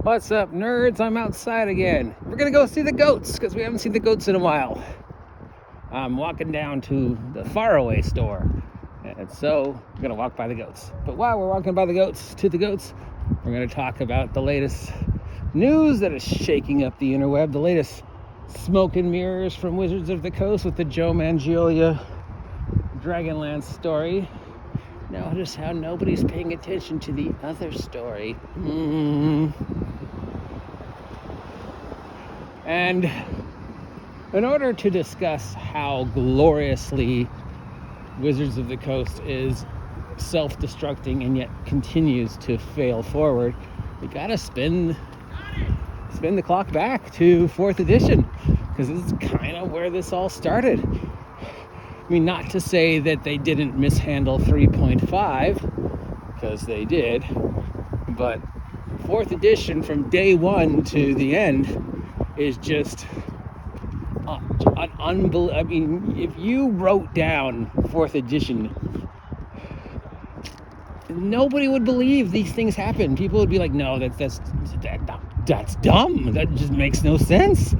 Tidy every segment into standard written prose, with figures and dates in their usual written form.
What's up, nerds? I'm outside again. We're gonna go see the goats because we haven't seen the goats in a while. I'm walking down to the faraway store, and so we're gonna walk by the goats. But while we're walking by the goats, we're gonna talk about the latest news that is shaking up the interweb, the latest smoke and mirrors from Wizards of the Coast with the Joe Mangialia Dragonlance story. Notice how nobody's paying attention to the other story. And in order to discuss how gloriously Wizards of the Coast is self-destructing and yet continues to fail forward, we gotta spin the clock back to 4th edition, because this is kind of where this all started. I mean, not to say that they didn't mishandle 3.5, because they did, but 4th edition from day one to the end is just an unbelievable. I mean, if you wrote down 4th edition, nobody would believe these things happen. People would be like, no, that's dumb. That just makes no sense.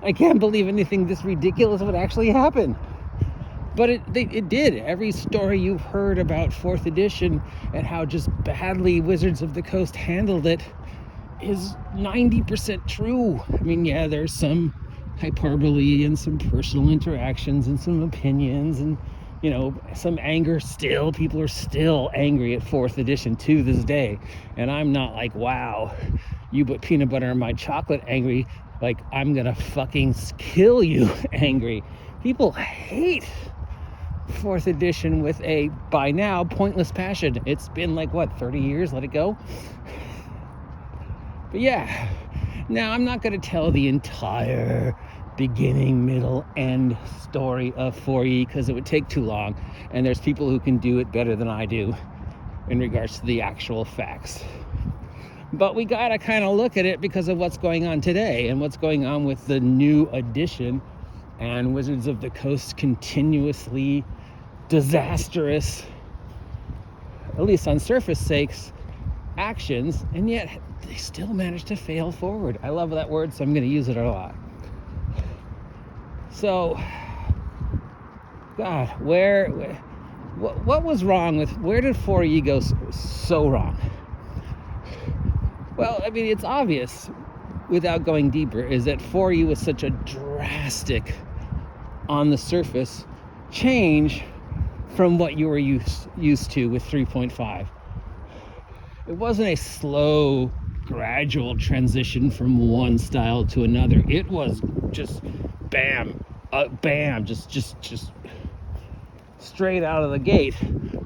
I can't believe anything this ridiculous would actually happen. But it did. Every story you've heard about 4th edition and how just badly Wizards of the Coast handled it is 90% true. I mean, yeah, there's some hyperbole and some personal interactions and some opinions and, you know, some anger still. People are still angry at 4th edition to this day. And I'm not like, wow, you put peanut butter in my chocolate angry. Like, I'm gonna fucking kill you angry. People hate 4th edition with a, by now, pointless passion. It's been like, what, 30 years? Let it go? But yeah, now I'm not going to tell the entire beginning, middle, end story of 4E because it would take too long, and there's people who can do it better than I do in regards to the actual facts. But we got to kind of look at it because of what's going on today and what's going on with the new edition and Wizards of the Coast continuously disastrous, at least on surface sakes, actions, and yet they still manage to fail forward. I love that word, so I'm going to use it a lot. So, God, what was wrong with, where did 4E go so wrong? Well, I mean, it's obvious without going deeper, is that 4E was such a drastic, on the surface, change from what you were used to with 3.5. It wasn't a slow, gradual transition from one style to another. It was just bam, just straight out of the gate,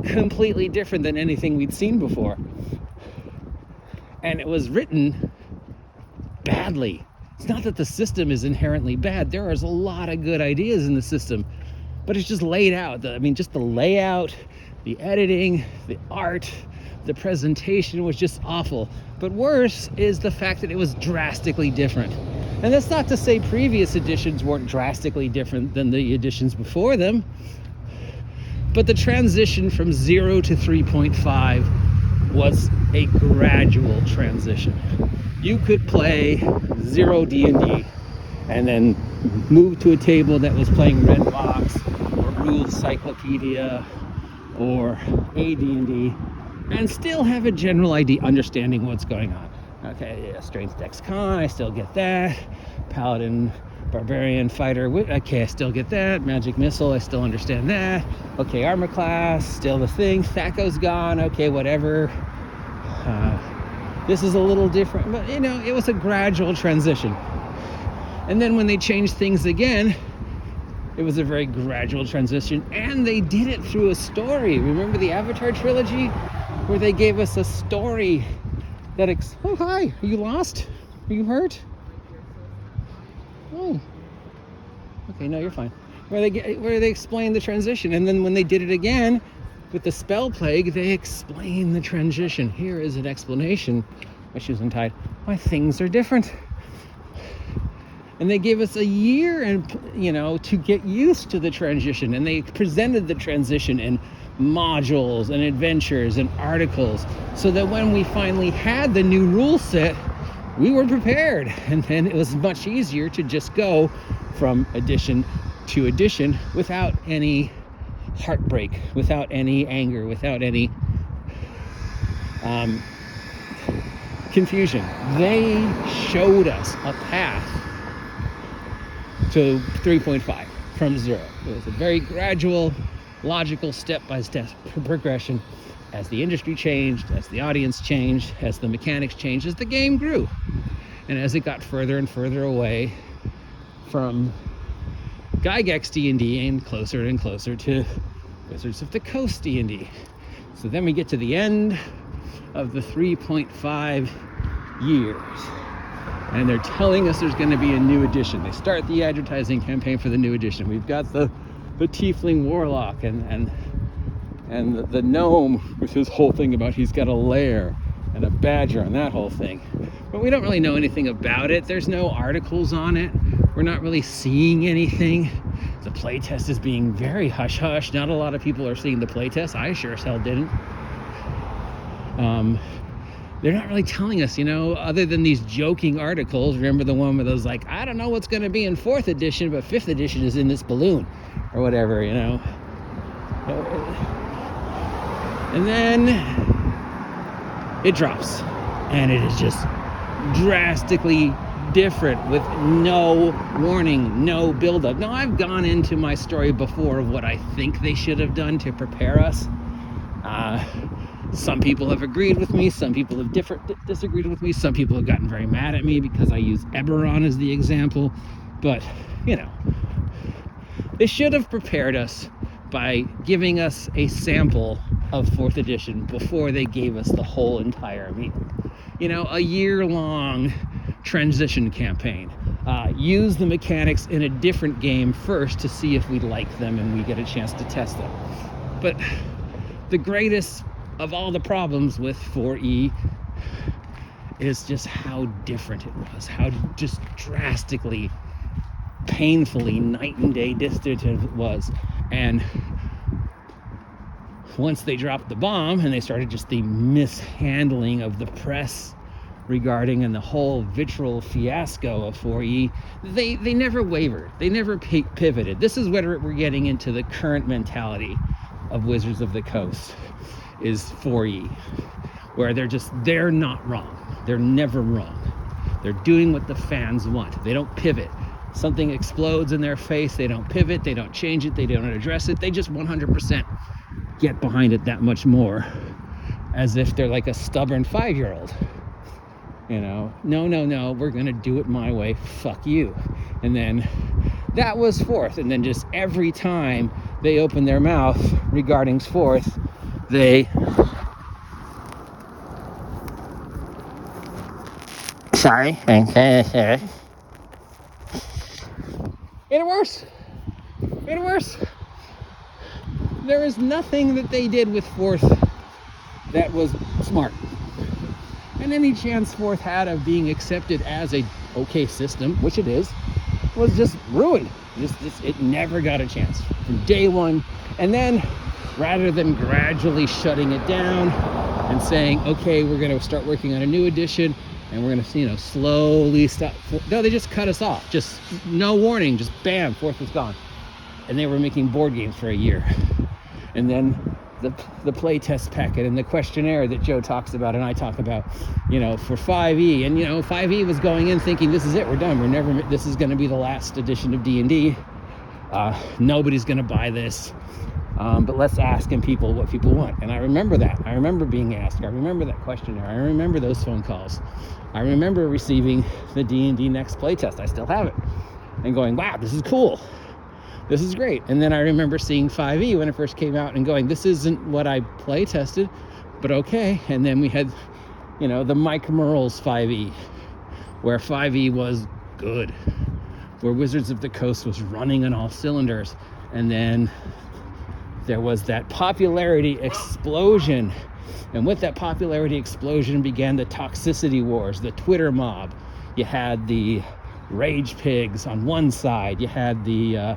completely different than anything we'd seen before. And it was written badly. It's not that the system is inherently bad. There is a lot of good ideas in the system, but it's just laid out. Just the layout, the editing, the art, the presentation was just awful. But worse is the fact that it was drastically different. And that's not to say previous editions weren't drastically different than the editions before them, but the transition from 0 to 3.5 was a gradual transition. You could play 0 D&D and then move to a table that was playing Red Box or Rules Cyclopedia or AD&D and still have a general idea, understanding what's going on. Okay, yeah, Strange Dex Con, I still get that. Paladin, Barbarian, Fighter, okay, I still get that. Magic Missile, I still understand that. Okay, Armor Class, still the thing. Thaco's gone, okay, whatever. This is a little different, but you know, it was a gradual transition. And then when they changed things again, it was a very gradual transition, and they did it through a story. Remember the Avatar trilogy, where they gave us a story that oh, hi, are you lost? Are you hurt? Oh, okay, no, you're fine. Where they explained the transition, and then when they did it again with the spell plague, they explained the transition. Here is an explanation, my shoes untied, why things are different. And they gave us a year, and to get used to the transition, and they presented the transition in modules and adventures and articles, so that when we finally had the new rule set, we were prepared. And then it was much easier to just go from edition to edition without any heartbreak, without any anger, without any confusion. They showed us a path to 3.5 from 0. It was a very gradual, logical, step-by-step progression as the industry changed, as the audience changed, as the mechanics changed, as the game grew, and as it got further and further away from Gygax D&D and closer to Wizards of the Coast D&D. So then we get to the end of the 3.5 years, and they're telling us there's going to be a new edition. They start the advertising campaign for the new edition. We've got the tiefling warlock and the gnome with his whole thing about he's got a lair, and a badger and that whole thing. But we don't really know anything about it. There's no articles on it. We're not really seeing anything. The playtest is being very hush-hush. Not a lot of people are seeing the playtest. I sure as hell didn't. They're not really telling us, other than these joking articles. Remember the one where those like, I don't know what's going to be in 4th edition, but 5th edition is in this balloon, or whatever, And then it drops, and it is just drastically different with no warning, no build-up. Now, I've gone into my story before of what I think they should have done to prepare us. Some people have agreed with me, some people have disagreed with me, some people have gotten very mad at me because I use Eberron as the example. But, they should have prepared us by giving us a sample of 4th edition before they gave us the whole entire meal. A year-long transition campaign. Use the mechanics in a different game first to see if we like them and we get a chance to test them. But the greatest of all the problems with 4E is just how different it was, how just drastically, painfully night and day distant it was. And once they dropped the bomb and they started just the mishandling of the press regarding and the whole vitriol fiasco of 4E, they never wavered. They never pivoted. This is where we're getting into the current mentality of Wizards of the Coast, is 4E, where they're not wrong. They're never wrong. They're doing what the fans want. They don't pivot. Something explodes in their face, they don't pivot, they don't change it, they don't address it. They just 100% get behind it that much more, as if they're like a stubborn 5-year-old. No, we're gonna do it my way, fuck you. And then that was 4th, and then just every time they open their mouth regarding 4th, they sorry. Made it worse. There is nothing that they did with 4th that was smart. And any chance 4th had of being accepted as a okay system, which it is, was just ruined. It never got a chance from day one. And then, rather than gradually shutting it down and saying, okay, we're going to start working on a new edition, and we're going to, slowly stop. No, they just cut us off. Just no warning. Just bam, 4th was gone. And they were making board games for a year. And then the playtest packet and the questionnaire that Joe talks about and I talk about, for 5E. And, 5E was going in thinking, this is it, we're done. This is going to be the last edition of D&D. Nobody's going to buy this. But let's ask people what people want. And I remember that. I remember being asked. I remember that questionnaire. I remember those phone calls. I remember receiving the D&D Next playtest. I still have it. And going, wow, this is cool. This is great. And then I remember seeing 5E when it first came out and going, this isn't what I play tested, but okay. And then we had, the Mike Merle's 5E, where 5E was good, where Wizards of the Coast was running on all cylinders. And then there was that popularity explosion. And with that popularity explosion began the toxicity wars, the Twitter mob. You had the rage pigs on one side. You had the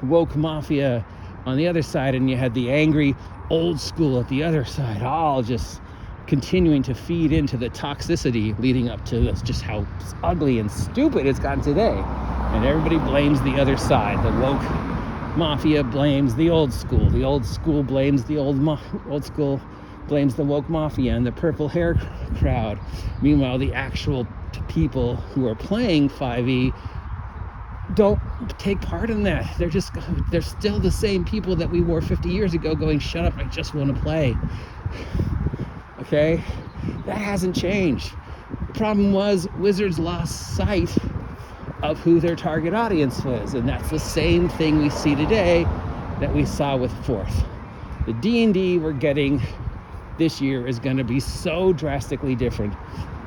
woke mafia on the other side, and you had the angry old school at the other side, all just continuing to feed into the toxicity leading up to this, just how ugly and stupid it's gotten today. And everybody blames the other side. The woke mafia blames the old school blames the old school blames the woke mafia and the purple hair crowd. Meanwhile, the actual people who are playing 5e don't take part in that. They're still the same people that we were 50 years ago going, shut up, I just want to play. Okay? That hasn't changed. The problem was Wizards lost sight of who their target audience was, and that's the same thing we see today that we saw with 4th. The D&D we're getting this year is going to be so drastically different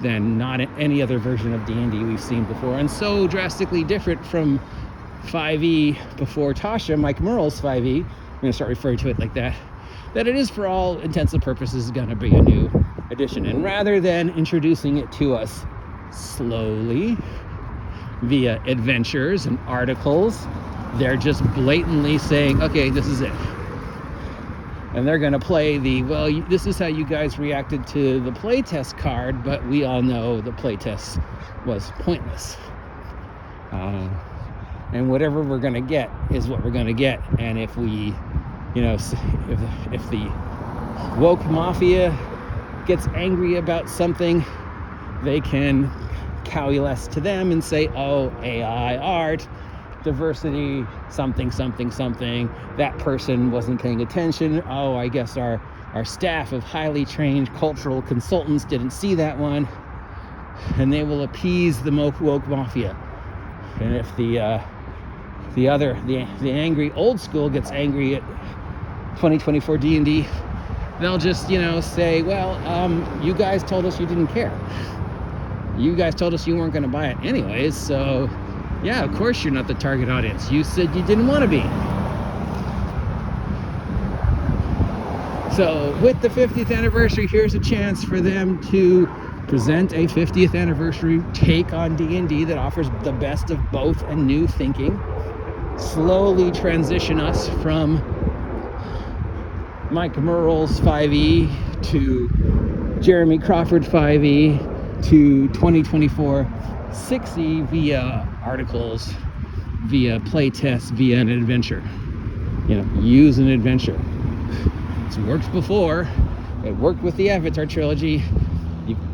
than not any other version of D&D we've seen before, and so drastically different from 5e before Tasha, Mike Merle's 5e, I'm going to start referring to it like that it is, for all intents and purposes, going to be a new edition. And rather than introducing it to us slowly via adventures and articles, they're just blatantly saying, okay, this is it. And they're going to play this is how you guys reacted to the playtest card, but we all know the playtest was pointless. And whatever we're going to get is what we're going to get. And if we, if the woke mafia gets angry about something, they can coalesce to them and say, oh, AI art, diversity, something, that person wasn't paying attention. Oh, I guess our staff of highly trained cultural consultants didn't see that one. And they will appease the woke mafia. And if the angry old school gets angry at 2024 D&D, they'll just, say, well, you guys told us you didn't care. You guys told us you weren't going to buy it anyways, so yeah, of course you're not the target audience. You said you didn't want to be. So with the 50th anniversary, here's a chance for them to present a 50th anniversary take on D&D that offers the best of both and new thinking. Slowly transition us from Mike Merle's 5e to Jeremy Crawford 5e to 2024 6e via articles, via playtests, via an adventure. Use an adventure. It's worked before. It worked with the Avatar trilogy.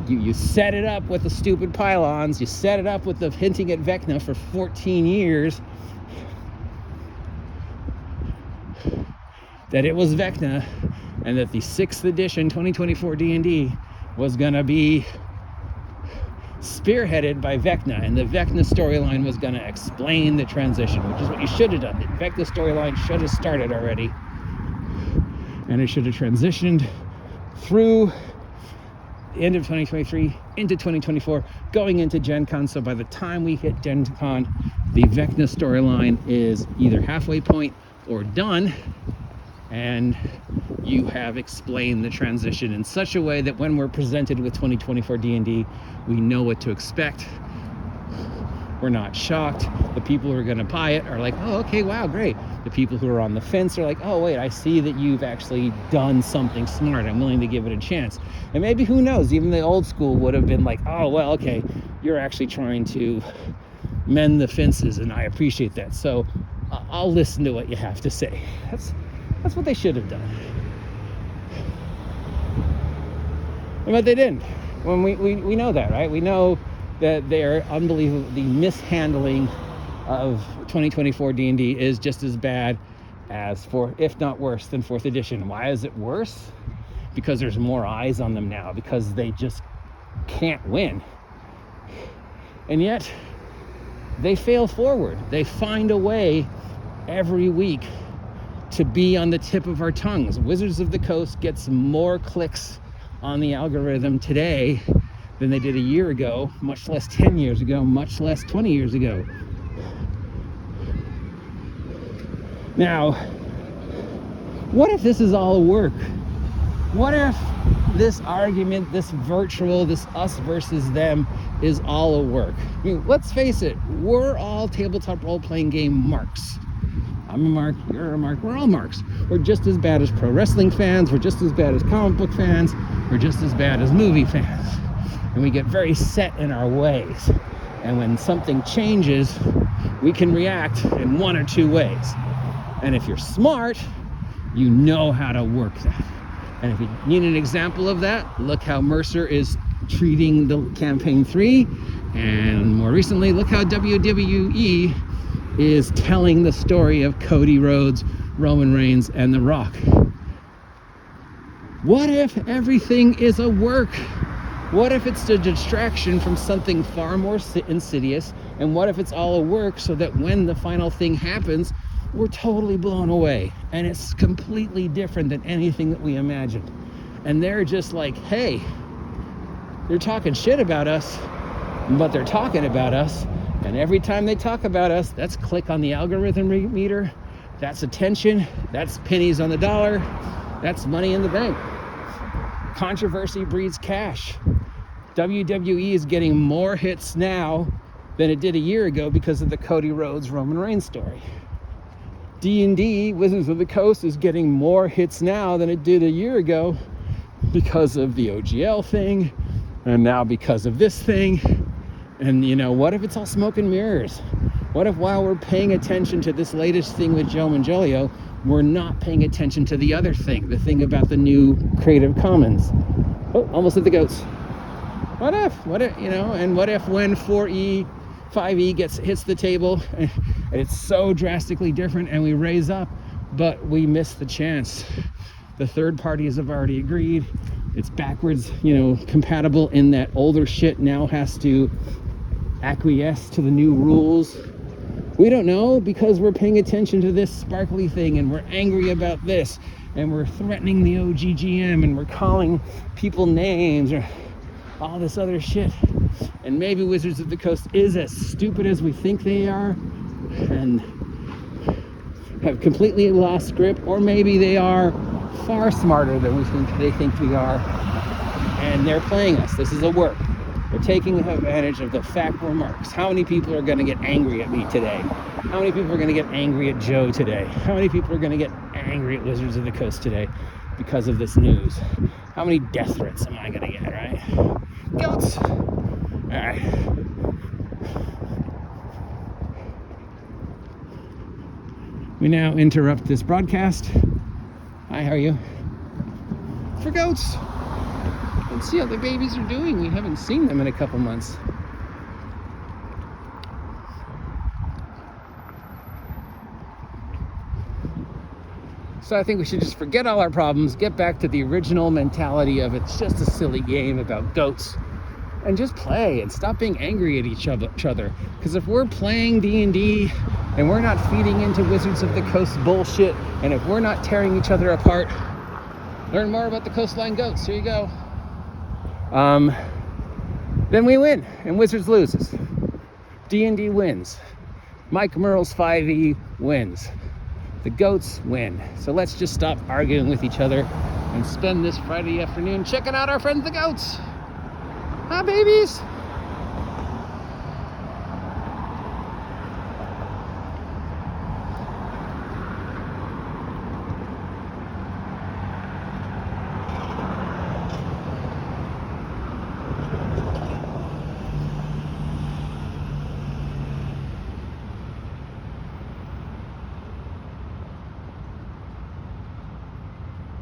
You set it up with the stupid pylons. You set it up with the hinting at Vecna for 14 years. That it was Vecna, and that the 6th edition 2024 D&D was going to be spearheaded by Vecna, and the Vecna storyline was going to explain the transition, which is what you should have done. The Vecna storyline should have started already, and it should have transitioned through the end of 2023 into 2024, going into Gen Con. So by the time we hit Gen Con, the Vecna storyline is either halfway point or done, and you have explained the transition in such a way that when we're presented with 2024 D&D, we know what to expect. We're not shocked. The people who are going to buy it are like, oh, okay, wow, great. The people who are on the fence are like, oh, wait, I see that you've actually done something smart. I'm willing to give it a chance. And maybe, who knows, even the old school would have been like, oh, well, okay, you're actually trying to mend the fences, and I appreciate that. So I'll listen to what you have to say. That's what they should have done. But they didn't. When we know that, right? We know that their unbelievably mishandling of 2024 D&D is just as bad as, if not worse than, 4th edition. Why is it worse? Because there's more eyes on them now, because they just can't win. And yet they fail forward. They find a way every week to be on the tip of our tongues. Wizards of the Coast gets more clicks on the algorithm today than they did a year ago, much less 10 years ago, much less 20 years ago. Now, what if this is all a work? What if this argument, this virtual, this us versus them is all a work? I mean, let's face it, we're all tabletop role-playing game marks. I'm a mark, you're a mark, we're all marks. We're just as bad as pro wrestling fans, we're just as bad as comic book fans, we're just as bad as movie fans. And we get very set in our ways. And when something changes, we can react in one or two ways. And if you're smart, you know how to work that. And if you need an example of that, look how Mercer is treating the Campaign 3. And more recently, look how WWE is telling the story of Cody Rhodes, Roman Reigns, and The Rock. What if everything is a work? What if it's a distraction from something far more insidious? And what if it's all a work so that when the final thing happens, we're totally blown away and it's completely different than anything that we imagined? And they're just like, hey, they're talking shit about us, but they're talking about us. And every time they talk about us, that's click on the algorithm meter, that's attention, that's pennies on the dollar, that's money in the bank. Controversy breeds cash. WWE is getting more hits now than it did a year ago because of the Cody Rhodes Roman Reigns story. D&D, Wizards of the Coast, is getting more hits now than it did a year ago because of the OGL thing, and now because of this thing. And you know, what if it's all smoke and mirrors? What if while we're paying attention to this latest thing with Joe Manganiello, we're not paying attention to the other thing, the thing about the new Creative Commons? Oh, almost hit the goats. What if, you know, and what if when 4E, 5E hits the table, and it's so drastically different and we raise up, but we miss the chance. The third parties have already agreed. It's backwards, you know, compatible in that older shit now has to acquiesce to the new rules. We don't know because we're paying attention to this sparkly thing and we're angry about this and we're threatening the OGGM and we're calling people names or all this other shit. And maybe Wizards of the Coast is as stupid as we think they are and have completely lost grip, or maybe they are far smarter than they think we are, and they're playing us. This is a work. They're taking advantage of the fact we're marks. How many people are going to get angry at me today? How many people are going to get angry at Joe today? How many people are going to get angry at Wizards of the Coast today because of this news? How many death threats am I going to get, right? Goats! All right. We now interrupt this broadcast. Hi, how are you? For goats. And see how the babies are doing. We haven't seen them in a couple months. So I think we should just forget all our problems, get back to the original mentality of it's just a silly game about goats, and just play and stop being angry at each other. Because if we're playing D&D and we're not feeding into Wizards of the Coast bullshit, and if we're not tearing each other apart, learn more about the Coastline Goats. Here you go. Then we win and Wizards loses. D&D wins. Mike Merle's 5e wins. The goats win. So let's just stop arguing with each other and spend this Friday afternoon checking out our friends the goats. Hi, babies.